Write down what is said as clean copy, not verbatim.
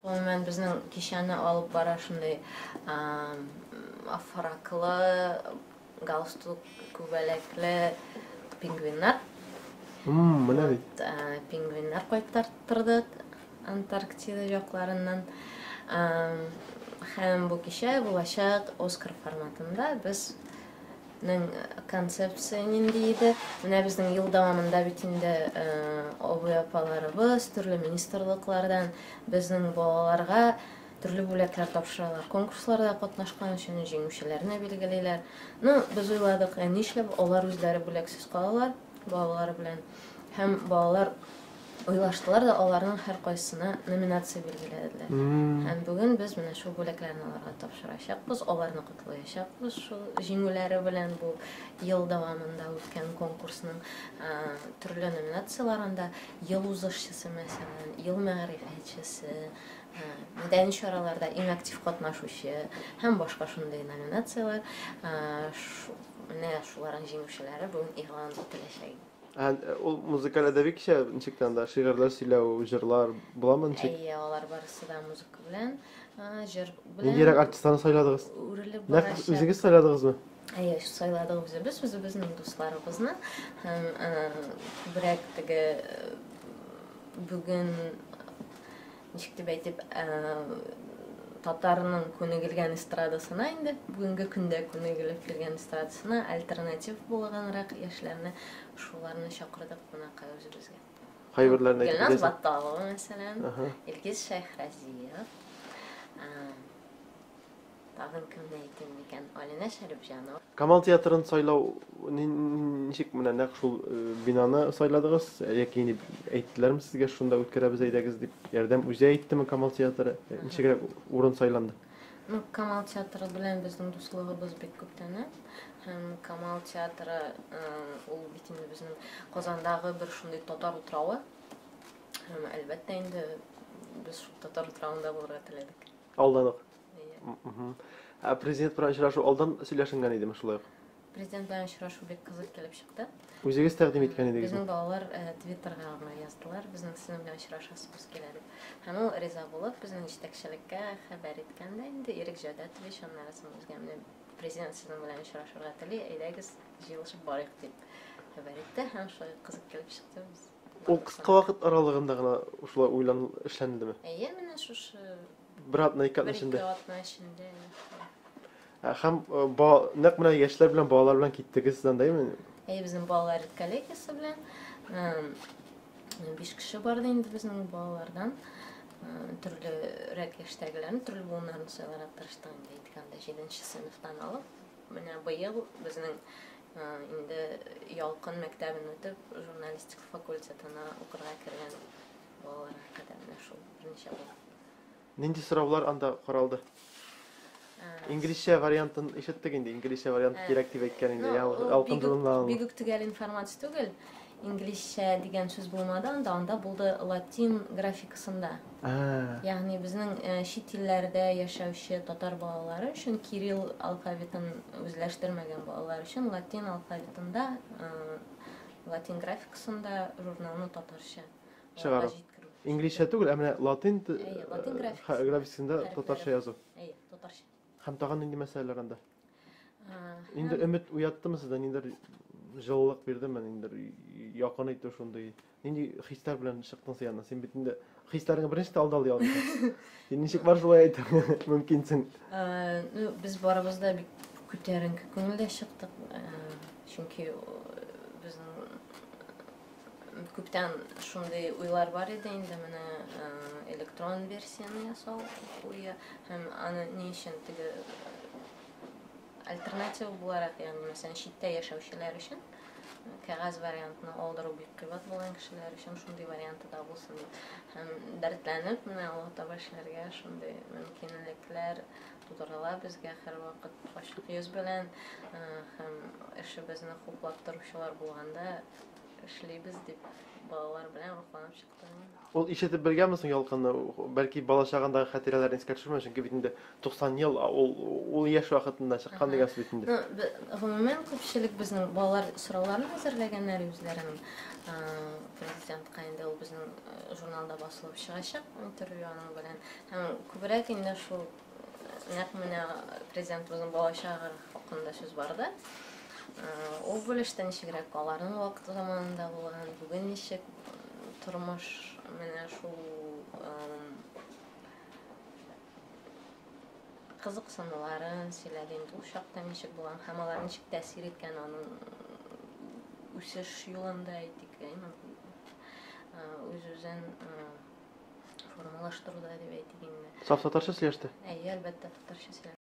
Мен безнең кичәне алып бара шундай афраклы, галстук күбәләкле пингвиннар. Менә бит. Пингвиннар кайтартырды Антарктида якларыннан. Һәм бу кичә булачак Оскар форматында безнең концепция нинди иде. Менә безнең ел дәвамында бит инде абый апаларыбыз төрле министрлыклардан безнең балаларга төрле бүләкләр тапшыралар. Конкурсларда катнашкан өчен җиңүчеләрне билгелиләр. Без уйладык, нишләп алар үзләре бүләксез калалар балалары белән. Һәм балалар уйлаштылар да аларның һәр кайсына номинация билгеләделәр. Һәм бүген без менә шул бүләкләрне аларга тапшырачакбыз, аларны котлаячакбыз шул җиңүләре белән бу ел дәвамында үткән конкурсның төрле номинацияларында ел узышчысы мәсәлән, ел мәгърифәтчесе, мәдәни чараларда иң актив катнашучы һәм башка шундый номинациялар. Менә шуларның җиңүчеләре бүген игълан ителәчәк. Ул музыкаль әдәби кичә ничектән да шигырьләр сөйләү, җырлар буламы ничек? Алар барысы да музыка белән, җыр белән. Нидирәк артистларны сайладыгыз? Нәкъ үзегез сайладыгызмы? Сайладык үзебезнең дусларыбызны. Һәм күбрәк теге бүген ничек дип әйтеп татарның күнегелгән эстрадасына инде бүгенге көндә күнегелеп килгән эстрадасына альтернатив булганрак яшьләрне шуларны чакырдык кунакка үзебезгә. Кайберләрне әйтегез. Гөлназ Батталова мәсәлән, Илгиз Шәйхразиев, тагын кемне әйтим микән, Алина Шәрифҗанова. Камал театрын сайлау ничек менә нәкъ шул бинаны сайладыгыз, яки әйттеләрме сезгә шунда үткәрәбез әйдәгез дип ярдәм үзе әйттеме Камал театры? Ничек урын сайланды? Камал театры белән безнең дуслыгыбыз бик күптән. Һәм Камал театры ул бит инде безнең Казандагы бер шундый татар утравы. Һәм әлбәттә инде без шул татар утравында булырга теләдек. Алданык. Президент белән очрашу алдан сөйләшенгән идеме шулай? Президент белән очрашу бик кызык килеп чыкты. Үзегез тәкъдим иткән идегез. Безнең балалар Twitterга гына яздылар, безнең синең белән очрашасыбыз килә дип. Һәм ул риза булып, безнең җитәкчелеккә хәбәр иткәндә инде Ирек Җәүдәтович аннарысын үзгә президент синең белән очрашырга тели, әйдәгез җыелышып барыйк дип хәбәр итте. Һәм шулай кызык килеп чыкты без. Ул кыска вакыт аралыгында гына шулай уйланып эшләндеме? Менә шушы бер атна ике атна эчендә. Һәм нәкъ менә яшьләр белән балалар белән киттегез андаймы? Безнең балалар коллегиясе белән 5 кеше барды инде безнең балалардан. Төрлерәк яшьтәгеләрне, төрле буыннарны сайларга тырыштык инде әйткәндә 7нче сыйныфтан алып. Менә быел безнең инде Ялкын мәктәбен үтеп, журналистика факультетына укырга кергән балаларга кадәр менә шул берничә бала. Нинди сораулар анда каралды? İngilizce variantın ишеттек инде, İngilizce variant кирәк дип әйткән инде. Ялкын журналында. Бик үк төгәл информация түгел. İngilizce дигән сүз булмады, анда булды латин графикасында. Ягъни безнең чит илләрдә яшәүче татар балалары өчен кирилл алфавитын үзләштермәгән балалар өчен латин алфавитында, латин графикасында журналны татарча чыгару. İngilizce түгел, менә латин графикасында татарча язу. Татарча. Һәм тагын нинди мәсьәләләр анда? Инде өмет уяттымы сездә, ниндер җылылык бирдеме, ниндер якын итү шундый. Нинди хисләр белән чыктың син янда? Син бит инде хисләреңне беренче алдал яздың. Син ничек бар шулай әйтә мөмкинсең? Без барыбыз да бик күтәренке күңелдә чыктык. Чөнки безнең күптән шундый уйлар бар иде инде менә электрон версияны ясау уе һәм аны ни өчен теге альтернатива буларак, ягъни мәсәлән читтә яшәүчеләр өчен кәгазь вариантны алдыру бик кыйбат булган кешеләр өчен шундый варианты да булсын дип. Һәм дәртләнеп менә ул табышларга шундый мөмкинлекләр тудырыла безгә һәрвакыт ачык йөз белән һәм эшебезне хуплап торучылар булганда işleybiz dip balalar bilen ruhlanıp çıktı. Ol işetip bilgen misin yolkanı? Belki bala çağındagi hatirelerini eske düşürmüş çünkü bitinde 90 yıl ol yaş vakitinde çıkan degan bitinde. Umumen köpçülük bizning balalar soraularyny hazırlaganlar özlerinin prezident kayında ol bizning jurnalda basılıp çıgaşak intervyuny bilen hem köbürek indi şu näkmine prezidentimizin bala çağı hakynda söz bardy. O bölüşten işigirek olaryň wagty zamanında bolan bugün nişek turmuş mene şu kızıksınlaların silediğim bu şaktan nişek bolan hamalar nişek täsir etken onun üsüş yolunda etdik yani özüzen formalaştırdı dep etdiginde. Saf tatarça silешти. Elbette tatarça